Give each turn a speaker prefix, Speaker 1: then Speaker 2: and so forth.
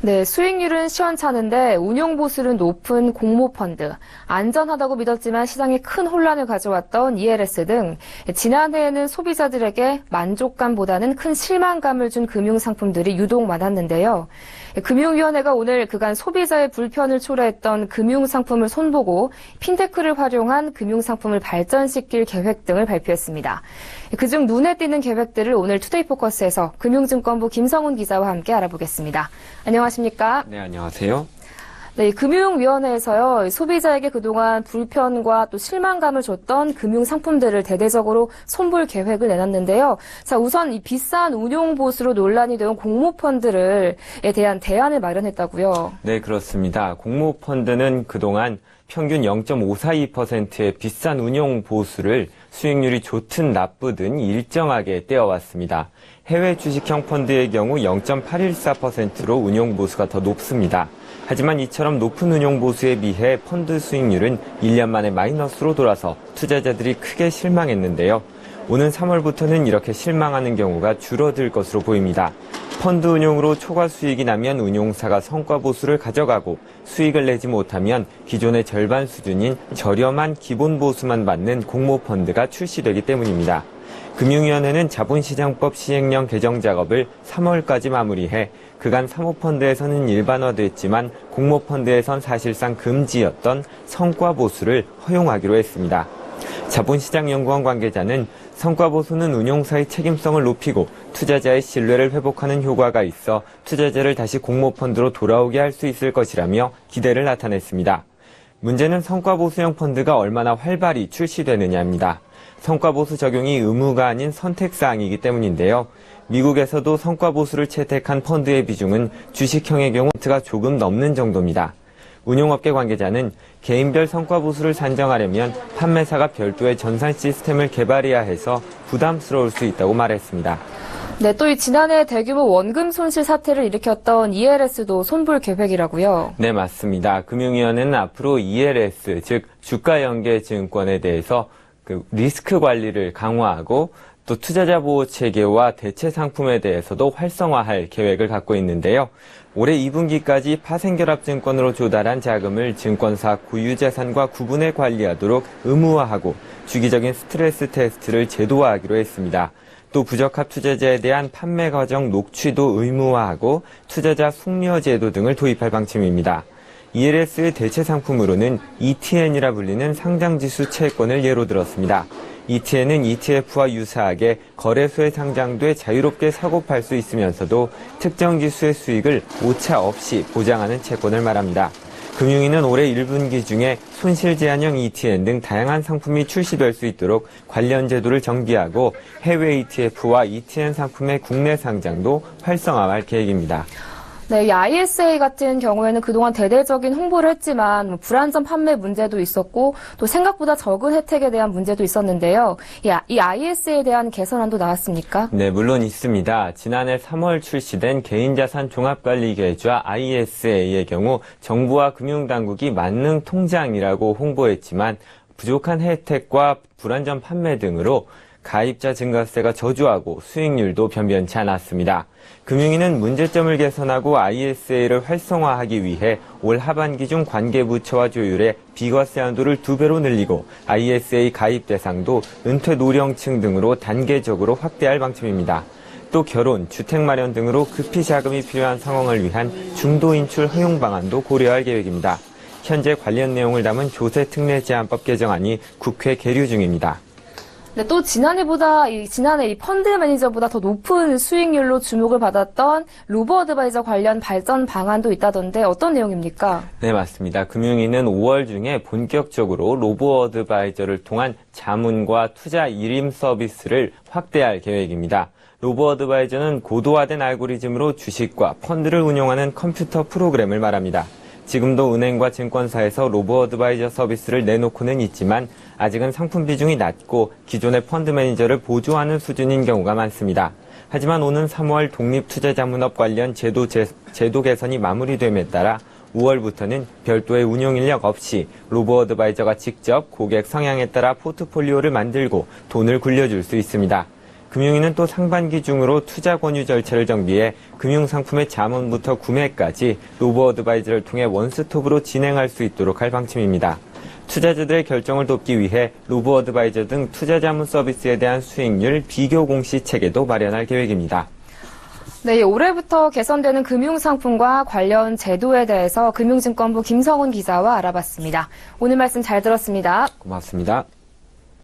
Speaker 1: 네, 수익률은 시원찮은데 운용 보수는 높은 공모펀드, 안전하다고 믿었지만 시장에 큰 혼란을 가져왔던 ELS 등 지난해에는 소비자들에게 만족감보다는 큰 실망감을 준 금융상품들이 유독 많았는데요. 금융위원회가 오늘 그간 소비자의 불편을 초래했던 금융상품을 손보고 핀테크를 활용한 금융상품을 발전시킬 계획 등을 발표했습니다. 그중 눈에 띄는 계획들을 오늘 투데이포커스에서 금융증권부 김성훈 기자와 함께 알아보겠습니다. 안녕하십니까?
Speaker 2: 네, 안녕하세요.
Speaker 1: 네, 금융위원회에서요, 소비자에게 그동안 불편과 또 실망감을 줬던 금융상품들을 대대적으로 손볼 계획을 내놨는데요. 자, 우선 이 비싼 운용보수로 논란이 되는 공모펀드에 대한 대안을 마련했다고요.
Speaker 2: 네, 그렇습니다. 공모펀드는 그동안 평균 0.542%의 비싼 운용 보수를 수익률이 좋든 나쁘든 일정하게 떼어왔습니다. 해외 주식형 펀드의 경우 0.814%로 운용 보수가 더 높습니다. 하지만 이처럼 높은 운용 보수에 비해 펀드 수익률은 1년 만에 마이너스로 돌아서 투자자들이 크게 실망했는데요. 오는 3월부터는 이렇게 실망하는 경우가 줄어들 것으로 보입니다. 펀드 운용으로 초과 수익이 나면 운용사가 성과 보수를 가져가고 수익을 내지 못하면 기존의 절반 수준인 저렴한 기본 보수만 받는 공모펀드가 출시되기 때문입니다. 금융위원회는 자본시장법 시행령 개정 작업을 3월까지 마무리해 그간 사모펀드에서는 일반화됐지만 공모펀드에선 사실상 금지였던 성과 보수를 허용하기로 했습니다. 자본시장연구원 관계자는 성과 보수는 운용사의 책임성을 높이고 투자자의 신뢰를 회복하는 효과가 있어 투자자를 다시 공모펀드로 돌아오게 할 수 있을 것이라며 기대를 나타냈습니다. 문제는 성과 보수형 펀드가 얼마나 활발히 출시되느냐입니다. 성과 보수 적용이 의무가 아닌 선택사항이기 때문인데요. 미국에서도 성과 보수를 채택한 펀드의 비중은 주식형의 경우 가 조금 넘는 정도입니다. 운용업계 관계자는 개인별 성과 보수를 산정하려면 판매사가 별도의 전산 시스템을 개발해야 해서 부담스러울 수 있다고 말했습니다.
Speaker 1: 네, 또 이 지난해 대규모 원금 손실 사태를 일으켰던 ELS도 손볼 계획이라고요?
Speaker 2: 네, 맞습니다. 금융위원회는 앞으로 ELS, 즉 주가연계증권에 대해서 리스크 관리를 강화하고 또 투자자 보호 체계와 대체 상품에 대해서도 활성화할 계획을 갖고 있는데요. 올해 2분기까지 파생결합증권으로 조달한 자금을 증권사 고유자산과 구분해 관리하도록 의무화하고 주기적인 스트레스 테스트를 제도화하기로 했습니다. 또 부적합 투자자에 대한 판매 과정 녹취도 의무화하고 투자자 숙려 제도 등을 도입할 방침입니다. ELS의 대체 상품으로는 ETN이라 불리는 상장지수 채권을 예로 들었습니다. ETN은 ETF와 유사하게 거래소에 상장돼 자유롭게 사고 팔 수 있으면서도 특정 지수의 수익을 오차 없이 보장하는 채권을 말합니다. 금융위는 올해 1분기 중에 손실 제한형 ETN 등 다양한 상품이 출시될 수 있도록 관련 제도를 정비하고 해외 ETF와 ETN 상품의 국내 상장도 활성화할 계획입니다.
Speaker 1: 네, 이 ISA 같은 경우에는 그동안 대대적인 홍보를 했지만 불안전 판매 문제도 있었고 또 생각보다 적은 혜택에 대한 문제도 있었는데요. 이 ISA에 대한 개선안도 나왔습니까?
Speaker 2: 네, 물론 있습니다. 지난해 3월 출시된 개인자산 종합관리계좌 ISA의 경우 정부와 금융당국이 만능 통장이라고 홍보했지만 부족한 혜택과 불안전 판매 등으로 가입자 증가세가 저조하고 수익률도 변변치 않았습니다. 금융위는 문제점을 개선하고 ISA를 활성화하기 위해 올 하반기 중 관계부처와 조율해 비과세 한도를 2배로 늘리고 ISA 가입 대상도 은퇴 노령층 등으로 단계적으로 확대할 방침입니다. 또 결혼, 주택 마련 등으로 급히 자금이 필요한 상황을 위한 중도 인출 허용 방안도 고려할 계획입니다. 현재 관련 내용을 담은 조세특례제한법 개정안이 국회 계류 중입니다.
Speaker 1: 네, 또 지난해 이 펀드 매니저보다 더 높은 수익률로 주목을 받았던 로보어드바이저 관련 발전 방안도 있다던데 어떤 내용입니까?
Speaker 2: 네, 맞습니다. 금융위는 5월 중에 본격적으로 로보어드바이저를 통한 자문과 투자 일임 서비스를 확대할 계획입니다. 로보어드바이저는 고도화된 알고리즘으로 주식과 펀드를 운용하는 컴퓨터 프로그램을 말합니다. 지금도 은행과 증권사에서 로보어드바이저 서비스를 내놓고는 있지만 아직은 상품 비중이 낮고 기존의 펀드 매니저를 보조하는 수준인 경우가 많습니다. 하지만 오는 3월 독립투자자문업 관련 제도 개선이 마무리됨에 따라 5월부터는 별도의 운용 인력 없이 로보어드바이저가 직접 고객 성향에 따라 포트폴리오를 만들고 돈을 굴려줄 수 있습니다. 금융위는 또 상반기 중으로 투자 권유 절차를 정비해 금융상품의 자문부터 구매까지 로보어드바이저를 통해 원스톱으로 진행할 수 있도록 할 방침입니다. 투자자들의 결정을 돕기 위해 로보어드바이저 등 투자 자문 서비스에 대한 수익률 비교 공시 체계도 마련할 계획입니다.
Speaker 1: 네, 올해부터 개선되는 금융상품과 관련 제도에 대해서 금융증권부 김성훈 기자와 알아봤습니다. 오늘 말씀 잘 들었습니다.
Speaker 2: 고맙습니다.